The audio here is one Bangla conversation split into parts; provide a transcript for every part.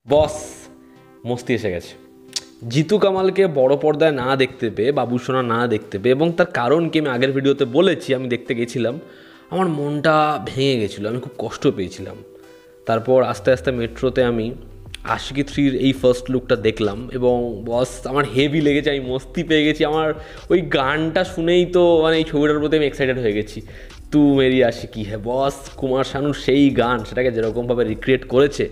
বস মস্তি এসে গেছে। জিতু কামালকে বড় পর্দায় না দেখতে পেয়ে, বাবুসোনা না দেখতে পেয়ে, এবং তার কারণ কি আমি আগের ভিডিওতে বলেছি, আমি দেখতে গেছিলাম, আমার মনটা ভেঙে গেছিলো, আমি খুব কষ্ট পেয়েছিলাম। তারপর আস্তে আস্তে মেট্রোতে আমি আশিকি 3-র এই ফার্স্ট লুকটা দেখলাম এবং বস আমার হেভি লেগেছে, আমি মস্তি পেয়ে গেছি। আমার ওই গানটা শুনেই তো মানে এই ছবিটার প্রতি আমি এক্সাইটেড হয়ে গেছি। তু মেরি আশিকি হ্যাঁ বস, কুমার শানুর সেই গান, সেটাকে যেরকমভাবে রিক্রিয়েট করেছে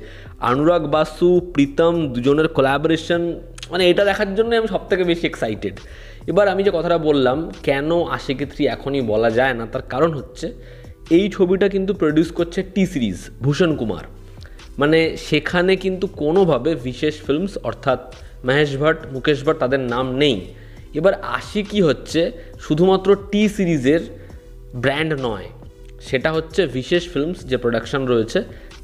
অনুরাগ বাসু, প্রীতম, দুজনের কোলাবোরেশন, মানে এটা দেখার জন্য আমি সবথেকে বেশি এক্সাইটেড। এবার আমি যে কথাটা বললাম কেন আশিকি 3 এখনই বলা যায় না, তার কারণ হচ্ছে এই ছবিটা কিন্তু প্রডিউস করছে টি সিরিজ ভূষণ কুমার, মানে সেখানে কিন্তু কোনোভাবে বিশেষ ফিল্মস অর্থাৎ মহেশ ভাট, মুকেশ ভাট তাদের নাম নেই। এবার আশিকি হচ্ছে শুধুমাত্র টি সিরিজের ব্র্যান্ড নয়, সেটা হচ্ছে বিশেষ ফিল্মস যে প্রোডাকশন রয়েছে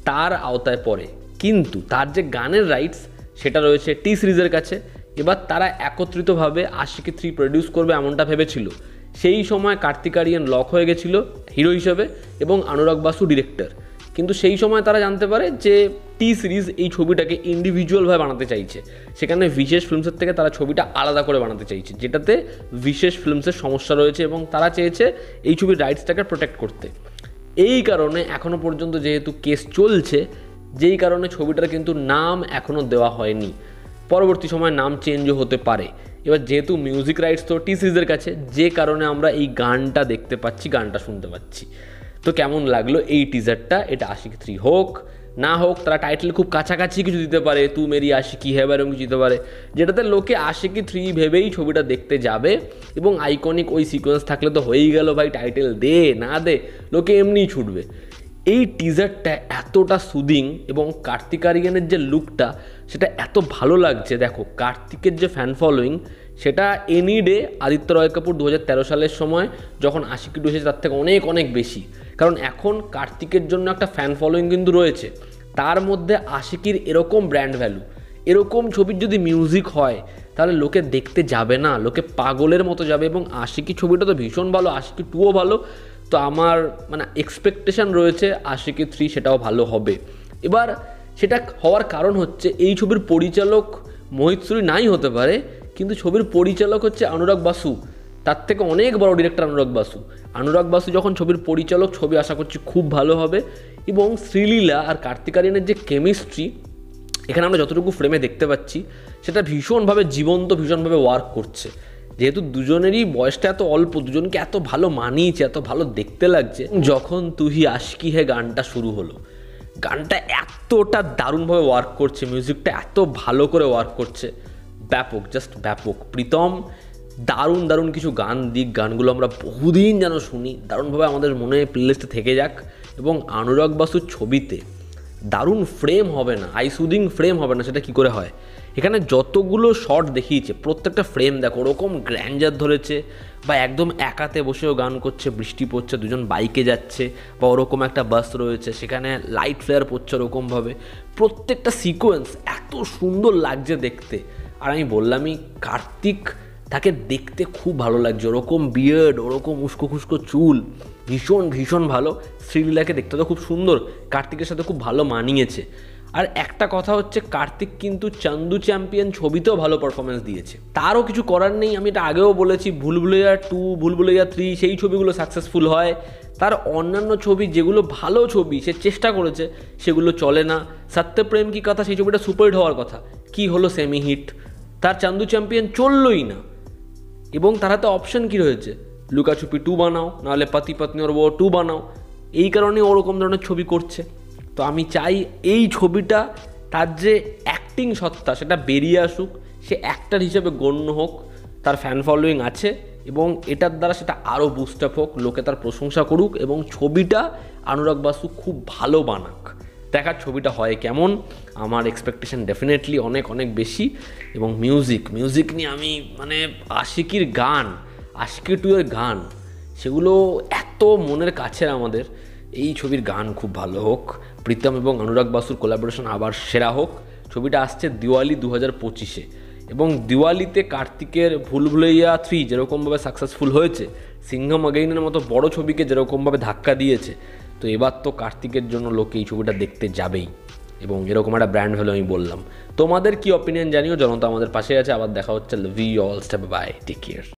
তার আওতায় পড়ে, কিন্তু তার যে গানের রাইটস সেটা রয়েছে টি সিরিজের কাছে। এবার তারা একত্রিতভাবে আশিকি 3 প্রডিউস করবে এমনটা ভেবেছিল। সেই সময় কার্তিক আরিয়ান লক হয়ে গেছিল হিরো হিসেবে এবং অনুরাগ বাসু ডিরেক্টর, কিন্তু সেই সময় তারা জানতে পারে যে টি সিরিজ এই ছবিটাকে ইন্ডিভিজুয়ালভাবে বানাতে চাইছে, সেখানে বিশেষ ফিল্মসের থেকে তারা ছবিটা আলাদা করে বানাতে চাইছে, যেটাতে বিশেষ ফিল্মসের সমস্যা রয়েছে এবং তারা চেয়েছে এই ছবির রাইটসটাকে প্রোটেক্ট করতে। এই কারণে এখনও পর্যন্ত যেহেতু কেস চলছে, যেই কারণে ছবিটার কিন্তু নাম এখনও দেওয়া হয়নি, পরবর্তী সময় নাম চেঞ্জও হতে পারে। এবার যেহেতু মিউজিক রাইটস তো টি সিরিজের কাছে, যে কারণে আমরা এই গানটা দেখতে পাচ্ছি, গানটা শুনতে পাচ্ছি। তো কেমন লাগলো এই টিজারটা? এটা আশিকি 3 হোক না হোক, তারা টাইটেল খুব কাছাকাছি কিছু দিতে পারে, তু মেরি আশিকি হ্যাঁ এরকম কিছু দিতে পারে, যেটাতে লোকে আশিকি 3 ভেবেই ছবিটা দেখতে যাবে। এবং আইকনিক ওই সিকোয়েন্স থাকলে তো হয়েই গেল ভাই, টাইটেল দে না দে লোকে এমনিই ছুটবে। এই টিজারটা এতটা সুদিং এবং কার্তিক আরিয়ানের যে লুকটা সেটা এত ভালো লাগছে। দেখো কার্তিকের যে ফ্যান ফলোয়িং সেটা এনি ডে আদিত্য রয় কাপুর 2013 সালের সময় যখন আশিকি 2 এসেছে তার থেকে অনেক অনেক বেশি, কারণ এখন কার্তিকের জন্য একটা ফ্যান ফলোয়িং কিন্তু রয়েছে। তার মধ্যে আশিকির এরকম ব্র্যান্ড ভ্যালু, এরকম ছবির যদি মিউজিক হয় তাহলে লোকে দেখতে যাবে না, লোকে পাগলের মতো যাবে। এবং আশিকি ছবিটা তো ভীষণ ভালো, আশিকি 2ও ভালো, তো আমার মানে এক্সপেকটেশন রয়েছে আশিকি 3 সেটাও ভালো হবে। এবার সেটা হওয়ার কারণ হচ্ছে এই ছবির পরিচালক মোহিত সুরি নাই হতে পারে, কিন্তু ছবির পরিচালক হচ্ছে অনুরাগ বাসু, তার থেকে অনেক বড় ডিরেক্টর অনুরাগ বাসু। অনুরাগ বাসু যখন ছবির পরিচালক, ছবি আশা করছি খুব ভালো হবে। এবং শ্রীলীলা আর কার্তিক আরিয়ানের যে কেমিস্ট্রি এখানে আমরা যতটুকু ফ্রেমে দেখতে পাচ্ছি সেটা ভীষণভাবে জীবন্ত, ভীষণভাবে ওয়ার্ক করছে। যেহেতু দুজনেরই বয়সটা এত অল্প, দুজনকে এত ভালো মানিয়েছে, এত ভালো দেখতে লাগছে। যখন তুহি আশিকি হে গানটা শুরু হলো, গানটা এতটা দারুণভাবে ওয়ার্ক করছে, মিউজিকটা এত ভালো করে ওয়ার্ক করছে, ব্যাপক, জাস্ট ব্যাপক। প্রীতম দারুণ দারুণ কিছু গান দিক, গানগুলো আমরা বহুদিন যেন শুনি, দারুণভাবে আমাদের মনে প্লেলিস্টে থেকে যাক। এবং অনুরাগ বাসুর ছবিতে দারুণ ফ্রেম হবে না, আইসুদিং ফ্রেম হবে না, সেটা কি করে হয়? এখানে যতগুলো শট দেখিয়েছে প্রত্যেকটা ফ্রেম দেখো ওরকম গ্র্যান্ডার ধরেছে, বা একদম একাতে বসেও গান করছে, বৃষ্টি পড়ছে, দুজন বাইকে যাচ্ছে, বা ওরকম একটা বাস রয়েছে সেখানে লাইট ফ্লেয়ার পড়ছে ওরকমভাবে, প্রত্যেকটা সিকোয়েন্স এত সুন্দর লাগছে দেখতে। আর আমি বললামই কার্তিক, তাকে দেখতে খুব ভালো লাগছে, ওরকম বিয়ার্ড, ওরকম উস্কো খুস্কো চুল, ভীষণ ভীষণ ভালো। শ্রীলীলাকে দেখতে তো খুব সুন্দর, কার্তিকের সাথে খুব ভালো মানিয়েছে। আর একটা কথা হচ্ছে কার্তিক কিন্তু চান্দু চ্যাম্পিয়ন ছবিতেও ভালো পারফরমেন্স দিয়েছে, তারও কিছু করার নেই। আমি এটা আগেও বলেছি, ভুলভুলাইয়া 2, ভুলভুলাইয়া 3 সেই ছবিগুলো সাকসেসফুল হয়, তার অন্যান্য ছবি যেগুলো ভালো ছবি সে চেষ্টা করেছে সেগুলো চলে না। সত্যপ্রেম কি কথা সেই ছবিটা সুপারহিট হওয়ার কথা, কি হলো? Semi hit. তার চান্দু চ্যাম্পিয়ন চললই না। এবং তার হাতে অপশন কী রয়েছে? লুকাছুপি 2 বানাও, নাহলে পাতি পত্নী ওর বউ 2 বানাও। এই কারণে ওরকম ধরনের ছবি করছে। তো আমি চাই এই ছবিটা তার যে অ্যাক্টিং সত্তা সেটা বেরিয়ে আসুক, সে অ্যাক্টর হিসেবে গণ্য হোক, তার ফ্যান ফলোয়িং আছে এবং এটার দ্বারা সেটা আরও বুস্ট আপ হোক, লোকে তার প্রশংসা করুক এবং ছবিটা অনুরাগ বাসু খুব ভালো বানাক। দেখার ছবিটা হয় কেমন, আমার এক্সপেকটেশন ডেফিনেটলি অনেক অনেক বেশি। এবং মিউজিক নিয়ে আমি মানে আশিকির গান, আশিকি 2 এর গান, সেগুলো এত মনের কাছের আমাদের। এই ছবির গান খুব ভালো হোক, প্রীতম এবং অনুরাগ বাসুর কোলাবোরেশন আবার সেরা হোক। ছবিটা আসছে দিওয়ালি 2025-এ, এবং দিওয়ালিতে কার্তিকের ভুলভুলাইয়া 3 যেরকমভাবে সাকসেসফুল হয়েছে, সিংঘম অগেইনের মতো বড় ছবিকে যেরকমভাবে ধাক্কা দিয়েছে, তো এবার তো কার্তিকের জন্য লোকে এই ছবিটা দেখতে যাবেই। এবং এরকম একটা ব্র্যান্ড ভ্যালু আমি বললাম। তোমাদের কি অপিনিয়ন জানিও, জনতা আমাদের পাশে আছে। আবার দেখা হচ্ছে, love you all, bye, take care.